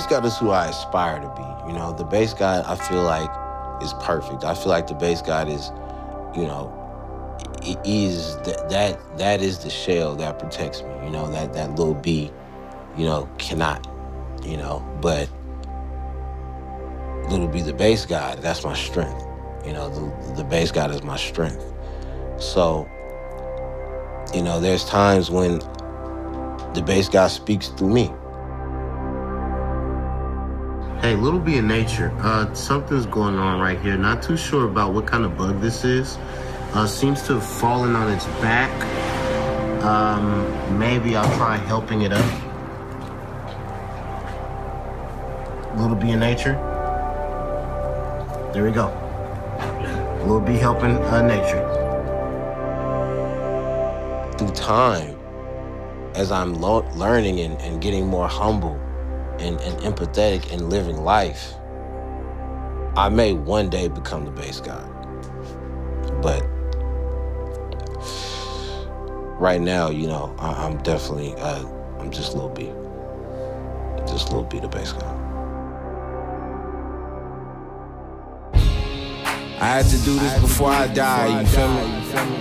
bass god is who I aspire to be. You know, the bass god I feel like is perfect. I feel like the bass god is, you know, is that is the shell that protects me. You know, that Lil B, you know, cannot. You know, but Lil B, the bass god, that's my strength. You know, the bass god is my strength. So, you know, there's times when the bass god speaks through me. Hey, Lil B in nature, something's going on right here. Not too sure about what kind of bug this is. Seems to have fallen on its back. Maybe I'll try helping it up. Lil B in nature. There we go. Lil B helping nature. Through time, as I'm learning and getting more humble and empathetic and living life, I may one day become the bass god. But right now, you know, I'm definitely, I'm just Lil B. Just Lil B, the bass god. I had to do this before I die, you feel me?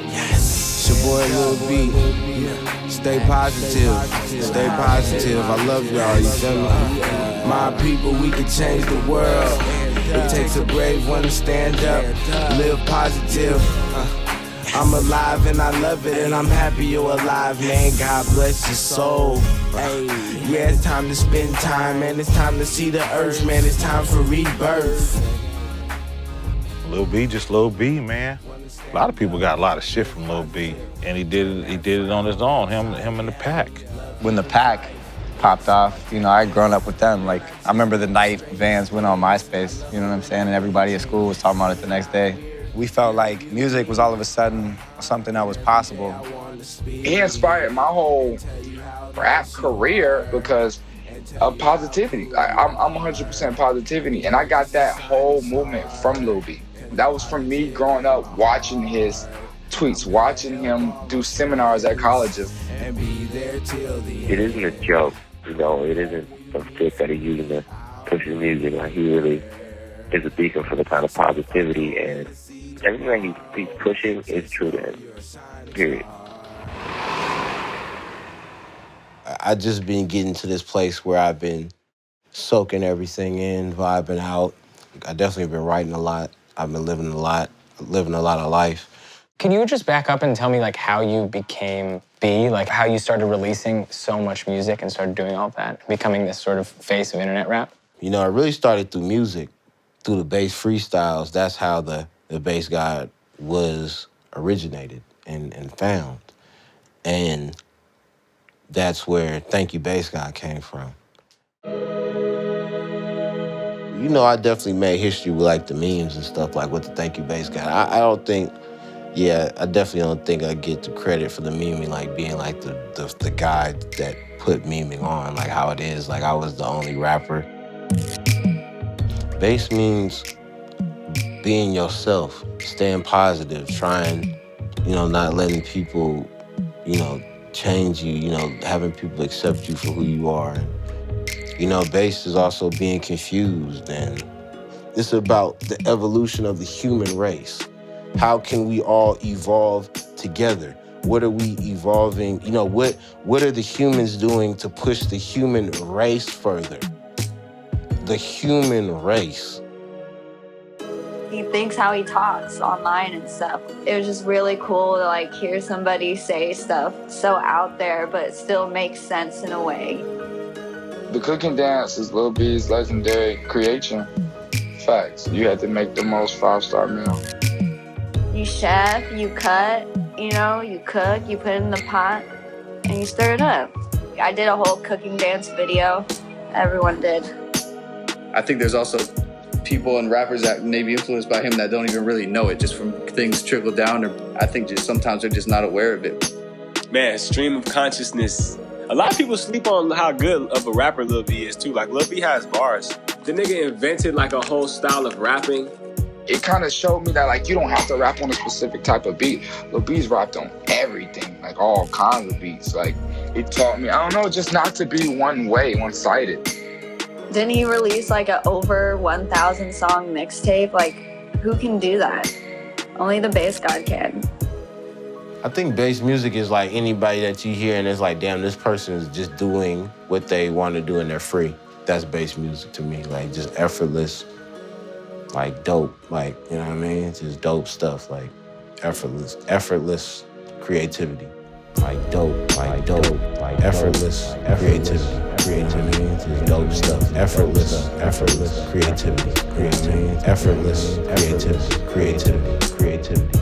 Yes. It's your boy Lil B. Yeah. Stay positive. Stay positive. I love y'all, you feel me? My people, we can change the world. It takes a brave one to stand up, live positive. I'm alive and I love it and I'm happy you're alive, man. God bless your soul. Yeah, it's time to spend time, man. It's time to see the earth, man. It's time for rebirth. Lil B, just Lil B, man. A lot of people got a lot of shit from Lil B, and he did it on his own, him and the Pack. When the Pack popped off, you know, I'd grown up with them. Like, I remember the night Vans went on MySpace, you know what I'm saying? And everybody at school was talking about it the next day. We felt like music was all of a sudden something that was possible. He inspired my whole rap career because of positivity. I'm 100% positivity, and I got that whole movement from Lil B. That was from me growing up, watching his tweets, watching him do seminars at colleges. It isn't a joke, you know, it isn't a stick that he's using to push his music. Like, he really is a beacon for the kind of positivity, and everything he's pushing is true to him, period. I just been getting to this place where I've been soaking everything in, vibing out. I definitely been writing a lot. I've been living a lot of life. Can you just back up and tell me like how you became B, like how you started releasing so much music and started doing all that, becoming this sort of face of internet rap? You know, it really started through music, through the bass freestyles. That's how the bass god was originated and found. And that's where Thank You Bass God came from. You know, I definitely made history with like the memes and stuff like with the Thank You Bass God. I don't think, I definitely don't think I get the credit for the memeing, like being like the guy that put memeing on, like how it is. Like I was the only rapper. Bass means being yourself, staying positive, trying, you know, not letting people, you know, change you, you know, having people accept you for who you are. You know, bass is also being confused, and it's about the evolution of the human race. How can we all evolve together? What are we evolving? You know, what are the humans doing to push the human race further? The human race. He thinks how he talks online and stuff. It was just really cool to like hear somebody say stuff so out there, but it still makes sense in a way. The cooking dance is Lil B's legendary creation. Facts. You had to make the most 5-star meal. You chef, you cut, you know, you cook, you put it in the pot, and you stir it up. I did a whole cooking dance video. Everyone did. I think there's also people and rappers that may be influenced by him that don't even really know it, just from things trickle down, or I think just sometimes they're just not aware of it. Man, stream of consciousness. A lot of people sleep on how good of a rapper Lil B is too. Like Lil B has bars. The nigga invented like a whole style of rapping. It kind of showed me that like you don't have to rap on a specific type of beat. Lil B's rapped on everything, like all kinds of beats. Like it taught me, I don't know, just not to be one way, one-sided. Didn't he release like a over 1,000 song mixtape? Like, who can do that? Only the bass god can. I think bass music is like anybody that you hear and it's like, damn, this person is just doing what they want to do and they're free. That's bass music to me, like just effortless, like dope, like, you know what I mean? It's just dope stuff, like effortless creativity. Like dope, like effortless creativity. You know what I mean? It's just dope stuff. Effortless creativity. You know what I mean? Effortless creativity.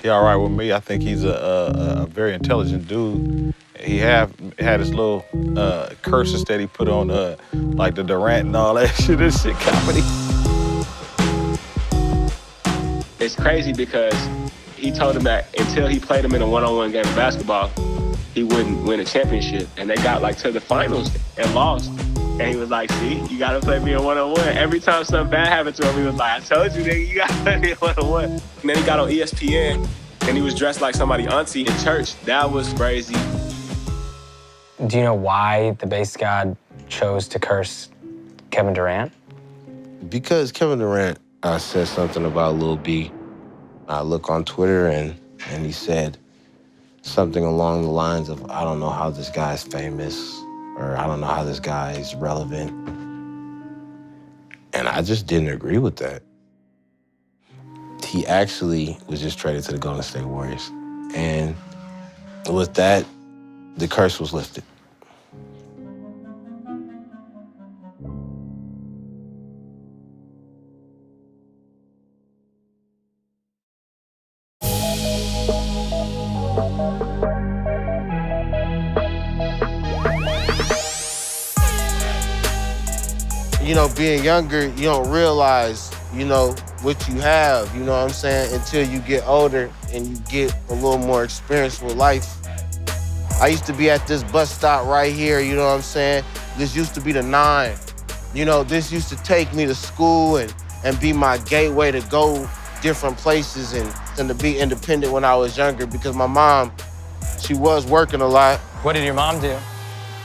He all right with me. I think he's a very intelligent dude. He had his little curses that he put on like the Durant and all that shit. This shit comedy. It's crazy because he told him that until he played him in a one-on-one game of basketball, he wouldn't win a championship. And they got like to the finals and lost. And he was like, see, you gotta play me in one-on-one. Every time something bad happened to him, he was like, I told you, nigga, you gotta play me in one-on-one. And then he got on ESPN and he was dressed like somebody auntie in church. That was crazy. Do you know why the bass god chose to curse Kevin Durant? Because Kevin Durant said something about Lil B. I look on Twitter and he said something along the lines of, I don't know how this guy's famous, or I don't know how this guy is relevant. And I just didn't agree with that. He actually was just traded to the Golden State Warriors. And with that, the curse was lifted. You know, being younger, you don't realize, you know, what you have, you know what I'm saying, until you get older and you get a little more experience with life. I used to be at this bus stop right here, you know what I'm saying? This used to be the 9. You know, this used to take me to school and be my gateway to go different places and to be independent when I was younger, because my mom, she was working a lot. What did your mom do?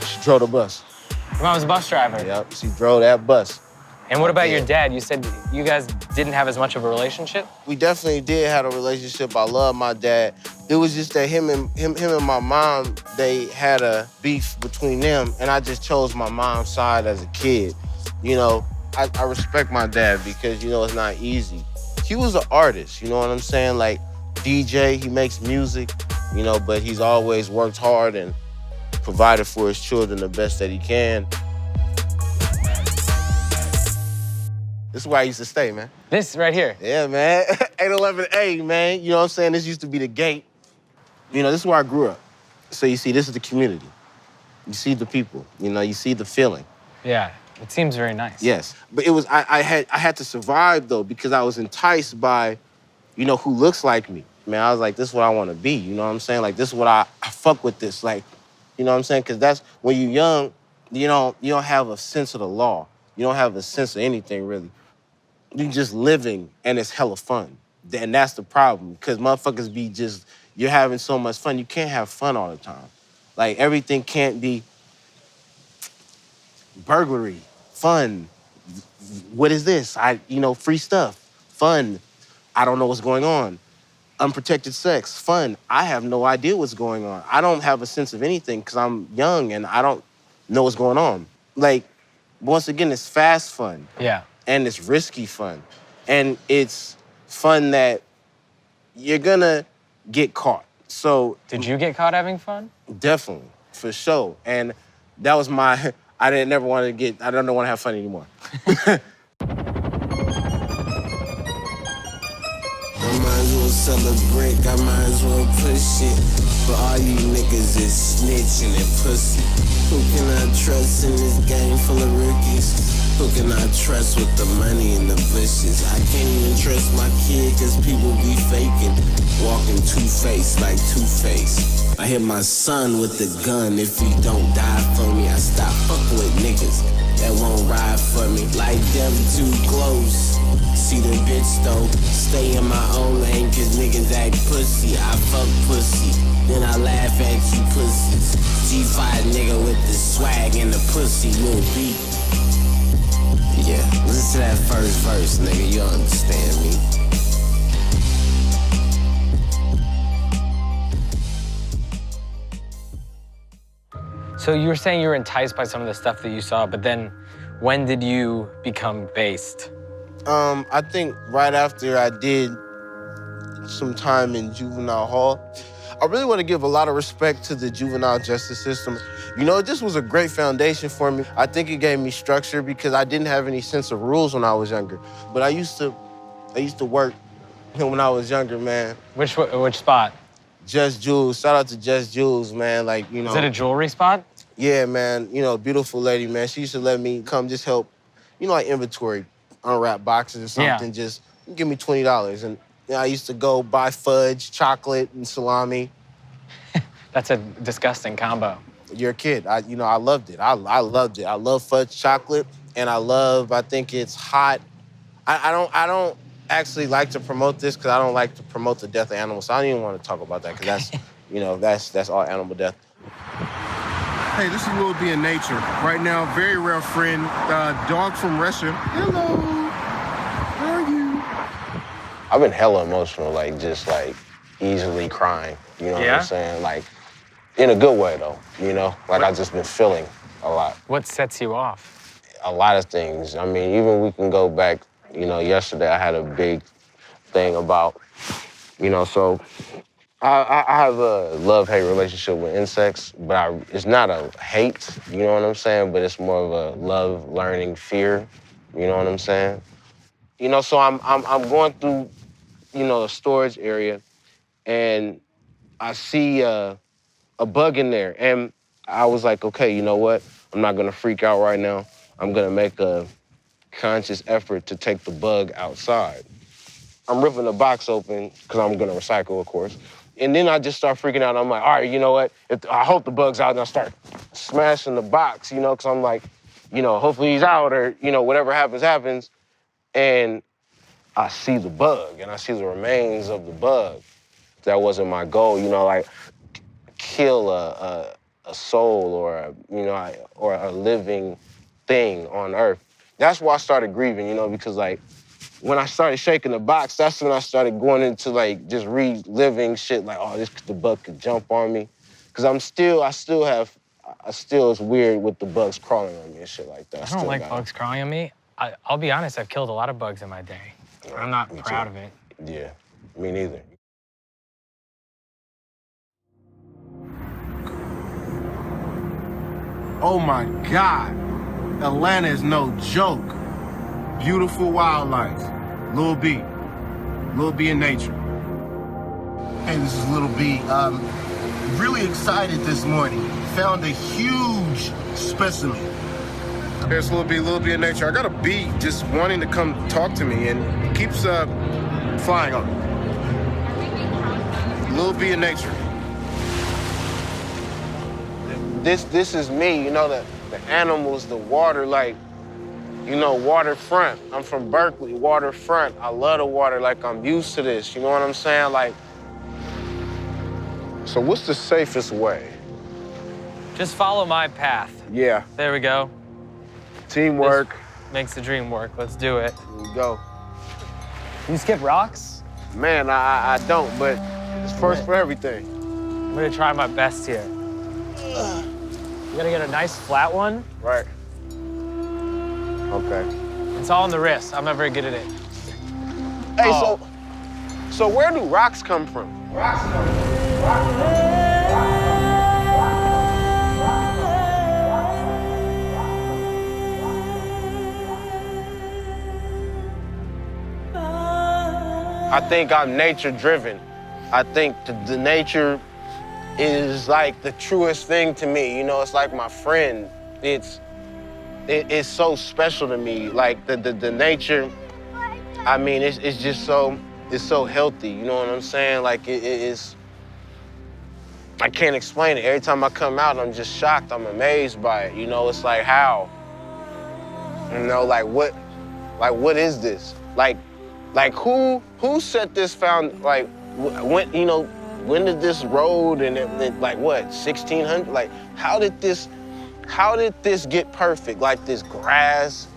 She drove the bus. Your mom was a bus driver? Yep, she drove that bus. And what about your dad? You said you guys didn't have as much of a relationship? We definitely did have a relationship. I love my dad. It was just that him and my mom, they had a beef between them, and I just chose my mom's side as a kid. You know, I respect my dad because, you know, it's not easy. He was an artist, you know what I'm saying? Like, DJ, he makes music, you know, but he's always worked hard and provided for his children the best that he can. This is where I used to stay, man. This right here? Yeah, man. 811A, man. You know what I'm saying? This used to be the gate. You know, this is where I grew up. So you see, this is the community. You see the people, you know, you see the feeling. Yeah, it seems very nice. Yes, but it was, I had to survive though, because I was enticed by, you know, who looks like me. Man, I was like, this is what I want to be, you know what I'm saying? Like, this is what I fuck with this, like, you know what I'm saying? Because that's, when you're young, you don't have a sense of the law. You don't have a sense of anything, really. You just living, and it's hella fun. And that's the problem, because motherfuckers be just, you're having so much fun. You can't have fun all the time. Like, everything can't be burglary, fun. What is this? You know, free stuff, fun. I don't know what's going on. Unprotected sex, fun. I have no idea what's going on. I don't have a sense of anything because I'm young and I don't know what's going on. Like, once again, it's fast fun. Yeah. And it's risky fun. And it's fun that you're gonna get caught. So. Did you get caught having fun? Definitely, for sure. And that was my, I don't want to have fun anymore. I might as well celebrate, I might as well push it. But all you niggas is snitching and pussy. Who can I trust in this game full of rookies? Who can I trust with the money and the bushes? I can't even trust my kid cause people be faking. Walking two-faced like Two-Face. I hit my son with the gun. If he don't die for me, I stop fucking with niggas that won't ride for me. Like them too close. pussy the bitch though. Stay in my own lane cause niggas act pussy. I fuck pussy, then I laugh at you pussies. G5 nigga with the swag and the pussy, Lil B. Yeah, listen to that first verse, nigga, you understand me. So you were saying you were enticed by some of the stuff that you saw, but then when did you become based? I think right after I did some time in juvenile hall, I really want to give a lot of respect to the juvenile justice system. You know, this was a great foundation for me. I think it gave me structure because I didn't have any sense of rules when I was younger. But I used to work when I was younger, man. Which spot? Just Jules. Shout out to Just Jules, man. Like, you know. Is it a jewelry spot? Yeah, man. You know, beautiful lady, man. She used to let me come just help, you know, like inventory, unwrap boxes or something. Yeah. Just give me $20. And you know, I used to go buy fudge, chocolate, and salami. That's a disgusting combo. You're a kid. I loved it. I loved it. I love fudge chocolate, and I think it's hot. I don't actually like to promote this because I don't like to promote the death of animals. So I don't even want to talk about that because that's, you know, that's all animal death. Hey, this is Lil B in nature. Right now, very rare friend, dog from Russia. Hello, how are you? I've been hella emotional, like just like easily crying. You know what Yeah? I'm saying? Like in a good way though. You know, like I've just been feeling a lot. What sets you off? A lot of things. I mean, even we can go back. You know, yesterday I had a big thing about, you know, so I have a love-hate relationship with insects, but it's not a hate, you know what I'm saying? But it's more of a love, learning, fear, you know what I'm saying? You know, so I'm going through, you know, a storage area, and I see a bug in there, and I was like, okay, you know what? I'm not gonna freak out right now. I'm gonna make a conscious effort to take the bug outside. I'm ripping the box open, because I'm gonna recycle, of course. And then I just start freaking out. I'm like, all right, you know what? I hope the bug's out, and I start smashing the box, you know, because I'm like, you know, hopefully he's out, or, you know, whatever happens, happens. And I see the bug, and I see the remains of the bug. That wasn't my goal, you know, like kill a soul or or a living thing on Earth. That's why I started grieving, you know, because like when I started shaking the box, that's when I started going into like just reliving shit like, oh, the bug could jump on me. Cause I still it's weird with the bugs crawling on me and shit like that. I don't like bugs crawling on me. I'll be honest, I've killed a lot of bugs in my day. I'm not proud of it. Yeah, me neither. Oh my God, Atlanta is no joke. Beautiful wildlife. Lil B in nature. Hey, this is Lil B. Really excited this morning. Found a huge specimen. There's Lil B in nature. I got a bee just wanting to come talk to me, and it keeps flying on me. Lil B in nature. This is me, you know, the animals, the water, like, you know, waterfront. I'm from Berkeley, waterfront. I love the water, like I'm used to this, you know what I'm saying? Like, so what's the safest way? Just follow my path. Yeah. There we go. Teamwork. This makes the dream work. Let's do it. Here we go. You skip rocks? Man, I don't, but it's first for everything. I'm gonna try my best here. You gotta get a nice flat one. Right. Okay. It's all on the wrist. I'm not very good at it. Hey, so where do rocks come from? I think I'm nature-driven. I think the nature is like the truest thing to me. You know, it's like my friend. It's so special to me. Like the nature, I mean, it's just so, it's so healthy. You know what I'm saying? Like it is, I can't explain it. Every time I come out, I'm just shocked. I'm amazed by it. You know, it's like how? You know, like what is this? Like Like who set this like when when did this road and it like what 1600 like how did this get perfect? Like this grass,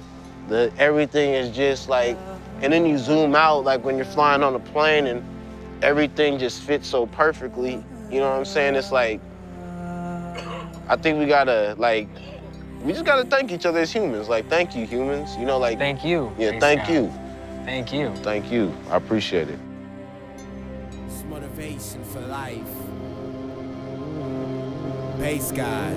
everything is just like, and then you zoom out like when you're flying on a plane and everything just fits so perfectly. You know what I'm saying? It's like I think we just gotta thank each other as humans. Like, thank you, humans. You know, like Thank you. yeah, thank you. Thank you. Thank you. I appreciate it. It's motivation for life. Bass God.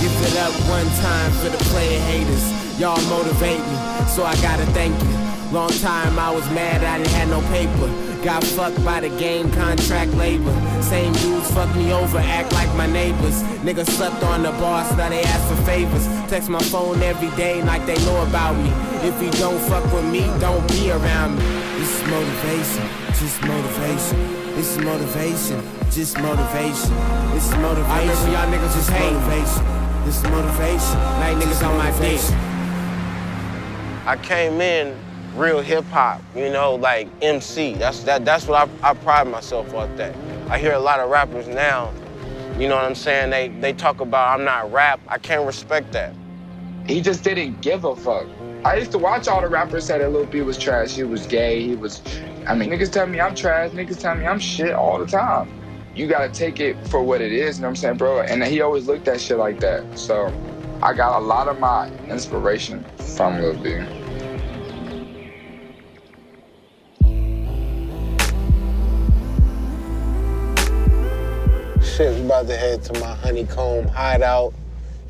Give it up one time for the player haters. Y'all motivate me, so I gotta thank you. Long time I was mad I didn't have no paper. Got fucked by the game, contract labor. Same dudes fuck me over, act like my neighbors. Niggas slept on the boss, now they ask for favors. Text my phone every day like they know about me. If you don't fuck with me, don't be around me. This is motivation, just motivation. This is motivation, just motivation. This is motivation. I remember y'all niggas just hate. Motivation. This is motivation. Like niggas on my dick. I came in real hip hop, you know, like MC. That's what I pride myself on that. I hear a lot of rappers now, you know what I'm saying? They talk about I'm not rap. I can't respect that. He just didn't give a fuck. I used to watch all the rappers say that Lil B was trash, he was gay, niggas tell me I'm trash, niggas tell me I'm shit all the time. You gotta take it for what it is, you know what I'm saying, bro? And he always looked at shit like that. So I got a lot of my inspiration from Lil B. Shit, we about to head to my honeycomb hideout.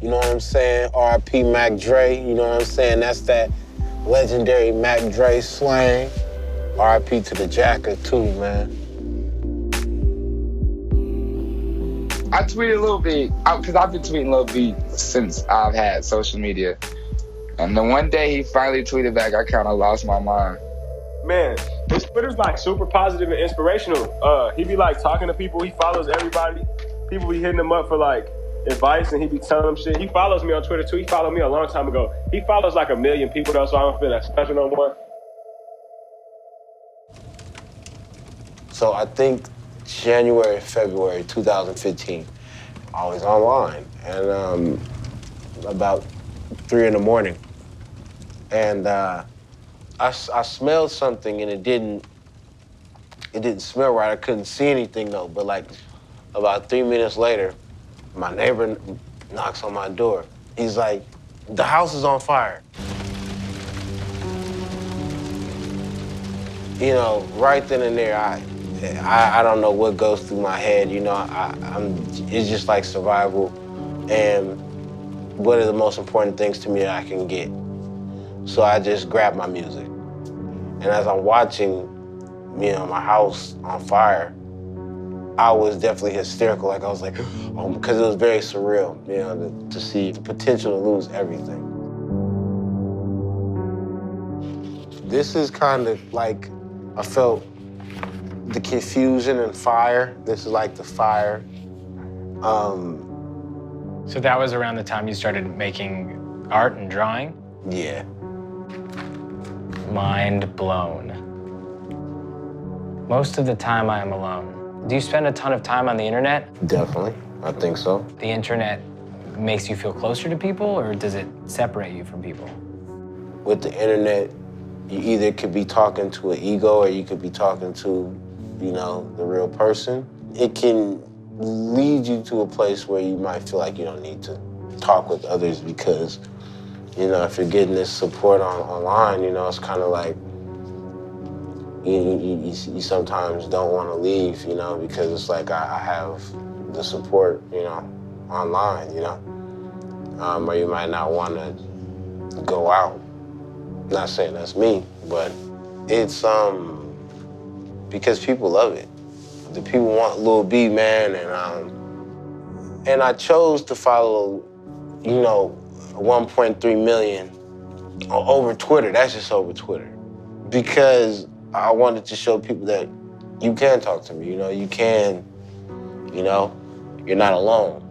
You know what I'm saying? R.I.P. Mac Dre, you know what I'm saying? That's that legendary Mac Dre slang. R.I.P. to the Jacker too, man. I tweeted Lil B, because I've been tweeting Lil B since I've had social media. And the one day he finally tweeted back, I kind of lost my mind. Man, his Twitter's like super positive and inspirational. He be like talking to people, he follows everybody. People be hitting him up for like advice and he be telling them shit. He follows me on Twitter too. He followed me a long time ago. He follows like 1 million people though, so I don't feel that special no more. So I think January, February 2015, I was online and about 3 in the morning. And I smelled something and it didn't smell right. I couldn't see anything though, but like about 3 minutes later, my neighbor knocks on my door. He's like, the house is on fire. You know, right then and there, I don't know what goes through my head, you know, it's just like survival. And what are the most important things to me that I can get? So I just grabbed my music. And as I'm watching, you know, my house on fire, I was definitely hysterical. Like I was like, oh, because it was very surreal, you know, to see the potential to lose everything. This is kind of like, I felt the confusion and fire. This is like the fire. So that was around the time you started making art and drawing? Yeah. Mind blown. Most of the time I am alone. Do you spend a ton of time on the internet? Definitely, I think so. The internet makes you feel closer to people, or does it separate you from people? With the internet, you either could be talking to an ego or you could be talking to, you know, the real person. It can lead you to a place where you might feel like you don't need to talk with others because, you know, if you're getting this support online, you know, it's kind of like you sometimes don't want to leave, you know, because it's like I have the support, you know, online, you know, or you might not want to go out. Not saying that's me, but it's because people love it. The people want Lil B, man, and I chose to follow, you know, 1.3 million over Twitter. That's just over Twitter, because I wanted to show people that you can talk to me. You know, you can, you know, you're not alone.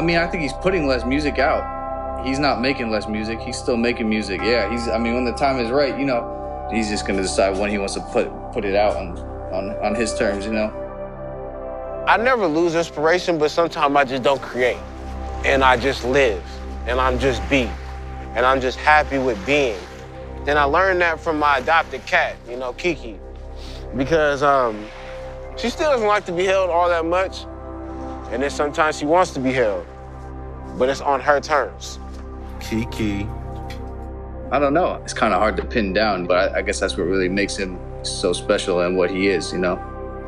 mean, I think he's putting less music out. He's not making less music. He's still making music. Yeah, I mean, when the time is right, you know, he's just gonna decide when he wants to put it out on his terms, you know. I never lose inspiration, but sometimes I just don't create. And I just live, and I'm just be. And I'm just happy with being. And I learned that from my adopted cat, you know, Kiki. Because she still doesn't like to be held all that much. And then sometimes she wants to be held, but it's on her terms. Kiki. I don't know. It's kind of hard to pin down, but I guess that's what really makes him so special and what he is, you know?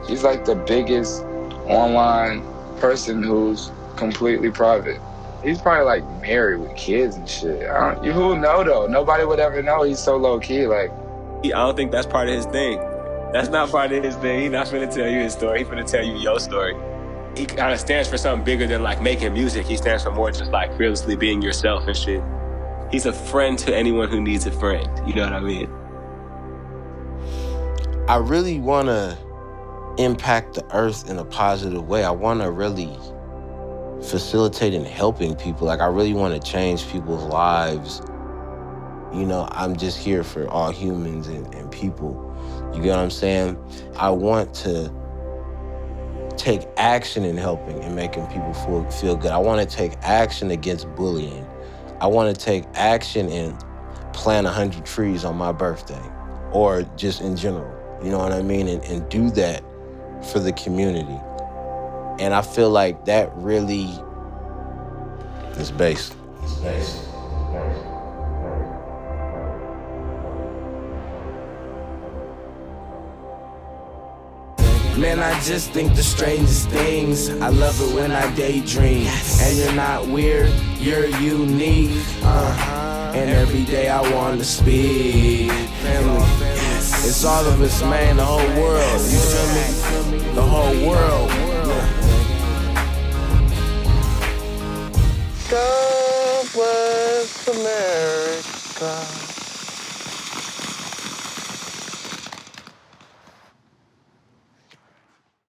He's like the biggest online person who's completely private. He's probably like married with kids and shit. Who would know though? Nobody would ever know. He's so low key. Like, I don't think that's part of his thing. That's not part of his thing. He's not finna tell you his story. He's finna tell you your story. He kind of stands for something bigger than like making music. He stands for more just like fearlessly being yourself and shit. He's a friend to anyone who needs a friend. You know what I mean? I really want to impact the earth in a positive way. I want to really facilitate and helping people. Like, I really want to change people's lives. You know, I'm just here for all humans and people. You get what I'm saying? I want to take action in helping and making people feel good. I want to take action against bullying. I want to take action and plant 100 trees on my birthday, or just in general. You know what I mean? And do that for the community. And I feel like that really is based. Man, I just think the strangest things. I love it when I daydream. And you're not weird, you're unique. And every day I want to speak. It's all of us, man, the whole world. You feel me? The whole world. God bless America.